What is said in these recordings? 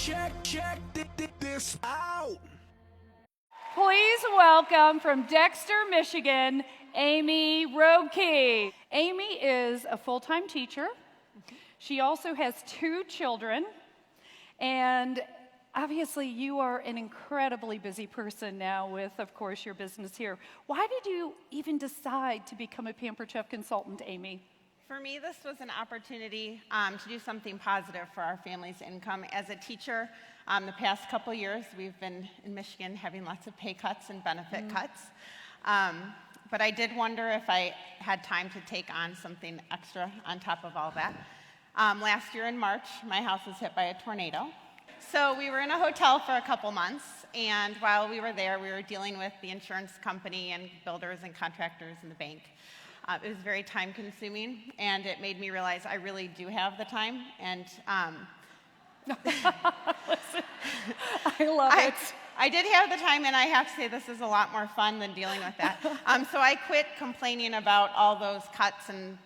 check this out. Please welcome from Dexter, Michigan, Amy Robke. Amy is a full-time teacher. She also has 2 children, and obviously you are an incredibly busy person now with, of course, your business here. Why did you even decide to become a Pampered Chef consultant, Amy? For me, this was an opportunity to do something positive for our family's income. As a teacher, the past couple years, we've been in Michigan having lots of pay cuts and benefit cuts. But I did wonder if I had time to take on something extra on top of all that. Last year in March, my house was hit by a tornado. So we were in a hotel for a couple months, and while we were there, we were dealing with the insurance company and builders and contractors and the bank. It was very time-consuming, and it made me realize I really do have the time. And Listen, I love it. I did have the time, and I have to say this is a lot more fun than dealing with that. So I quit complaining about all those cuts and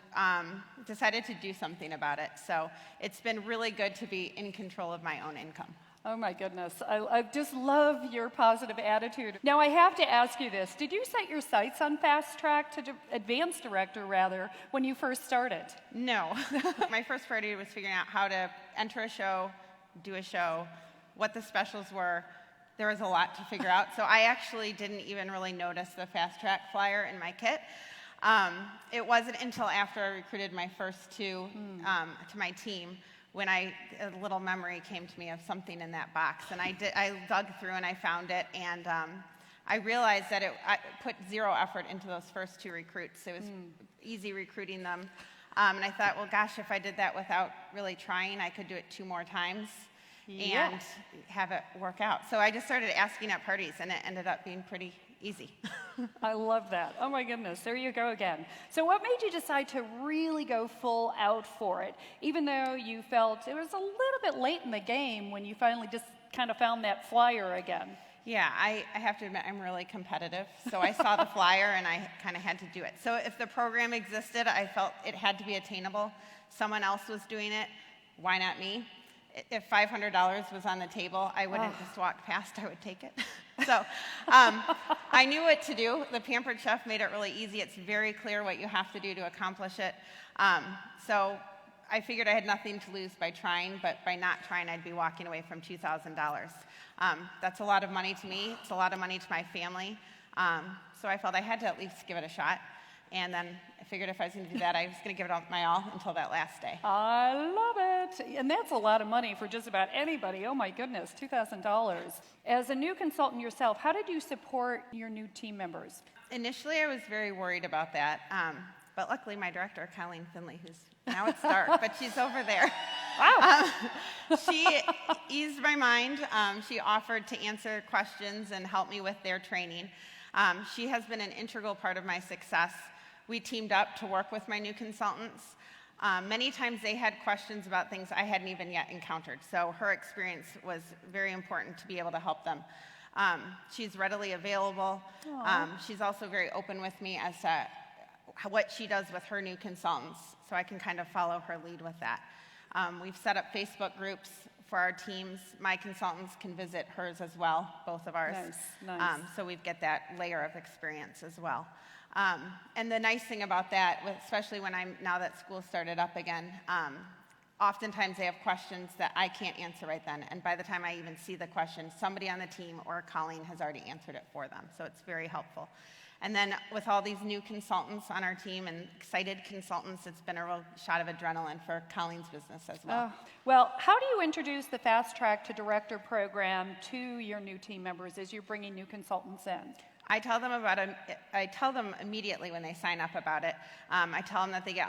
decided to do something about it. So it's been really good to be in control of my own income. Oh my goodness, I just love your positive attitude. Now I have to ask you this, did you set your sights on Fast Track to Advanced Director rather when you first started? No. My first priority was figuring out how to enter a show, do a show, what the specials were. There was a lot to figure out, so I actually didn't even really notice the Fast Track flyer in my kit. It wasn't until after I recruited my first 2 to my team when a little memory came to me of something in that box. And I dug through and I found it, and I realized that I put 0 effort into those first 2 recruits. It was easy recruiting them. And I thought, well, gosh, if I did that without really trying, I could do it 2 more times and have it work out. So I just started asking at parties, and it ended up being pretty easy. I love that. Oh my goodness, there you go again. So what made you decide to really go full out for it, even though you felt it was a little bit late in the game when you finally just kind of found that flyer again? Yeah, I have to admit I'm really competitive. So I saw the flyer and I kind of had to do it. So if the program existed, I felt it had to be attainable. Someone else was doing it. Why not me? If $500 was on the table, I wouldn't just walk past, I would take it. So I knew what to do. The Pampered Chef made it really easy. It's very clear what you have to do to accomplish it. So I figured I had nothing to lose by trying, but by not trying, I'd be walking away from $2,000. That's a lot of money to me. It's a lot of money to my family. So I felt I had to at least give it a shot. And then I figured if I was going to do that, I was going to give it my all until that last day. I love it. And that's a lot of money for just about anybody. Oh my goodness, $2,000. As a new consultant yourself, how did you support your new team members? Initially, I was very worried about that. But luckily, my director, Colleen Finley, who's now it's dark, but she's over there. Wow. She eased my mind. She offered to answer questions and help me with their training. She has been an integral part of my success. We teamed up to work with my new consultants. Many times they had questions about things I hadn't even yet encountered, so her experience was very important to be able to help them. She's readily available. She's also very open with me as to what she does with her new consultants, so I can kind of follow her lead with that. We've set up Facebook groups for our teams. My consultants can visit hers as well, both of ours. Nice. So we get that layer of experience as well. And the nice thing about that, especially now that school started up again, oftentimes they have questions that I can't answer right then. And by the time I even see the question, somebody on the team or Colleen has already answered it for them. So it's very helpful. And then with all these new consultants on our team and excited consultants, it's been a real shot of adrenaline for Colleen's business as well. Well, how do you introduce the Fast Track to Director program to your new team members as you're bringing new consultants in? I tell them immediately when they sign up about it. I tell them that they get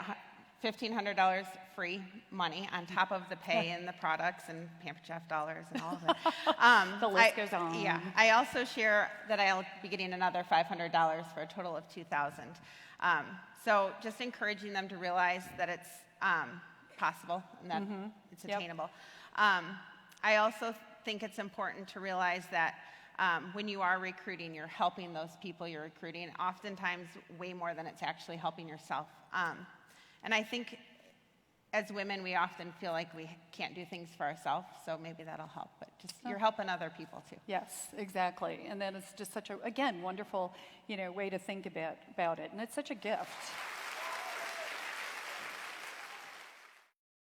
$1,500 free money on top of the pay and the products and Pampered Chef dollars and all of it. The list goes on. Yeah. I also share that I'll be getting another $500 for a total of $2,000. So just encouraging them to realize that it's possible and that it's attainable. I also think it's important to realize that when you are recruiting, you're helping those people you're recruiting, oftentimes way more than it's actually helping yourself. And I think as women, we often feel like we can't do things for ourselves, so maybe that'll help. But just you're helping other people too. Yes, exactly. And then it's just such a, again, wonderful, way to think about it. And it's such a gift.